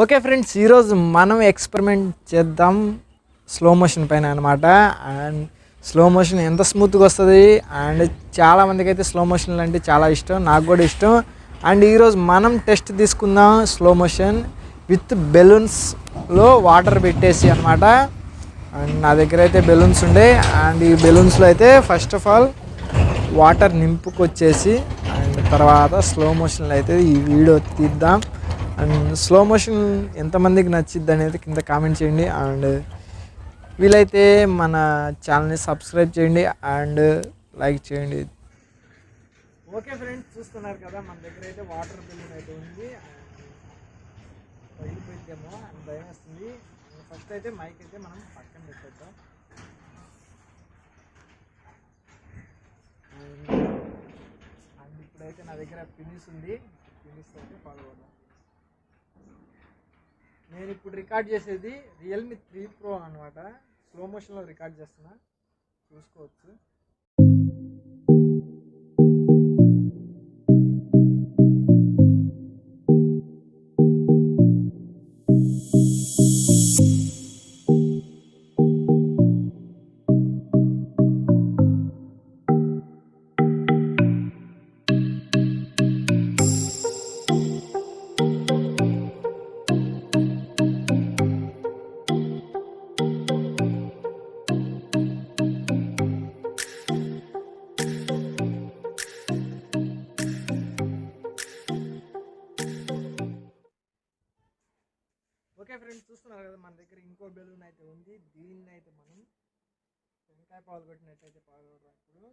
Okay friends, ఈరోజు మనం experiment చేద్దాం స్లో మోషన్ పైన అనమాట. అండ్ స్లో మోషన్ ఎంత స్మూత్గా వస్తుంది. అండ్ చాలామందికి అయితే స్లో మోషన్లు అంటే చాలా ఇష్టం, నాకు కూడా ఇష్టం. అండ్ ఈరోజు మనం టెస్ట్ తీసుకుందాం స్లో మోషన్ విత్ బెలూన్స్లో వాటర్ పెట్టేసి అనమాట. అండ్ నా దగ్గర అయితే బెలూన్స్ ఉండే. అండ్ ఈ బెలూన్స్లో అయితే ఫస్ట్ ఆఫ్ ఆల్ వాటర్ నింపుకొచ్చేసి అండ్ తర్వాత స్లో మోషన్లో అయితే ఈ వీడియో తీద్దాం. అండ్ స్లో మోషన్ ఎంతమందికి నచ్చిద్ది అనేది కింద కామెంట్ చేయండి. అండ్ వీలైతే మన ఛానల్ని సబ్స్క్రైబ్ చేయండి అండ్ లైక్ చేయండి. ఓకే ఫ్రెండ్స్, చూస్తున్నారు కదా మన దగ్గర అయితే వాటర్ బెలూన్ అయితే ఉంది. వెళ్ళిపోయిద్దేమో అని భయం వేస్తుంది. ఫస్ట్ అయితే మైక్ అయితే మనం పక్కన పెట్టేద్దాం. అండ్ ఇప్పుడైతే నా దగ్గర పినిస్ ఉంది, పినిస్ అయితే ఫాలో అవుదాం. నేను ఇప్పుడు రికార్డ్ చేసేది రియల్మీ 3 Pro అనమాట. స్లో మోషన్లో రికార్డ్ చేస్తున్నా, చూసుకోవచ్చు. ఓకే ఫ్రెండ్స్, చూస్తున్నారు కదా మన దగ్గర ఇంకో బెలూన్ అయితే ఉంది. దీన్ని అయితే మనం వెంకాయ పాలు కొట్టినట్టయితే పాల్గొడదాం ఇప్పుడు.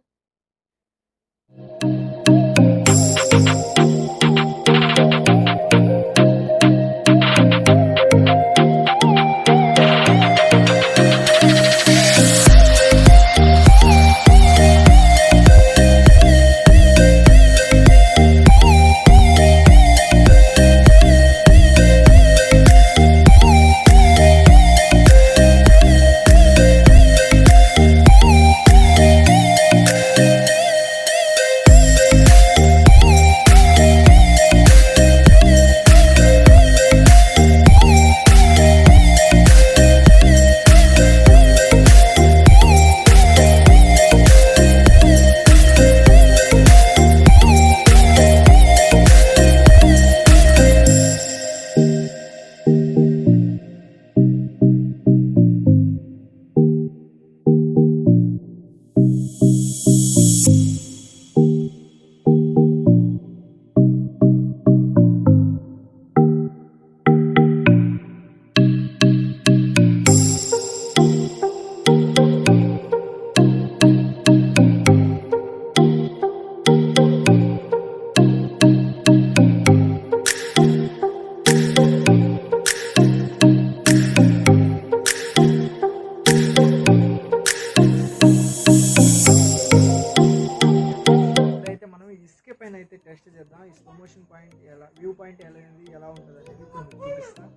అయితే టెస్ట్ చేద్దాం. ఈ స్లో మోషన్ పాయింట్ ఎలా, వ్యూ పాయింట్ ఎలా ఉంటుంది అనేది కొంచెం చూపిస్తాను.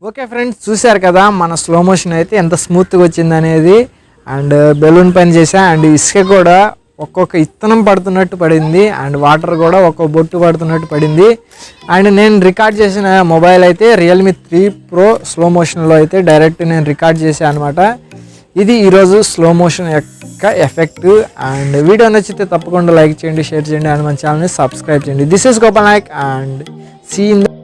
ఓకే ఫ్రెండ్స్, చూశారు కదా మన స్లో మోషన్ అయితే ఎంత స్మూత్గా వచ్చింది అనేది. అండ్ బెలూన్ పని చేసా, అండ్ ఇసుక కూడా ఒక్కొక్క ఇత్తనం పడుతున్నట్టు పడింది, అండ్ వాటర్ కూడా ఒక్కొక్క బొట్టు పడుతున్నట్టు పడింది. అండ్ నేను రికార్డ్ చేసిన మొబైల్ అయితే రియల్మీ 3 Pro స్లో మోషన్లో అయితే డైరెక్ట్ నేను రికార్డ్ చేశాను అనమాట. ఇది ఈరోజు స్లో మోషన్ యొక్క ఎఫెక్ట్. అండ్ వీడియో నచ్చితే తప్పకుండా లైక్ చేయండి, షేర్ చేయండి, అండ్ మన ఛానల్ని సబ్స్క్రైబ్ చేయండి. This is Gopal Nayak and see in the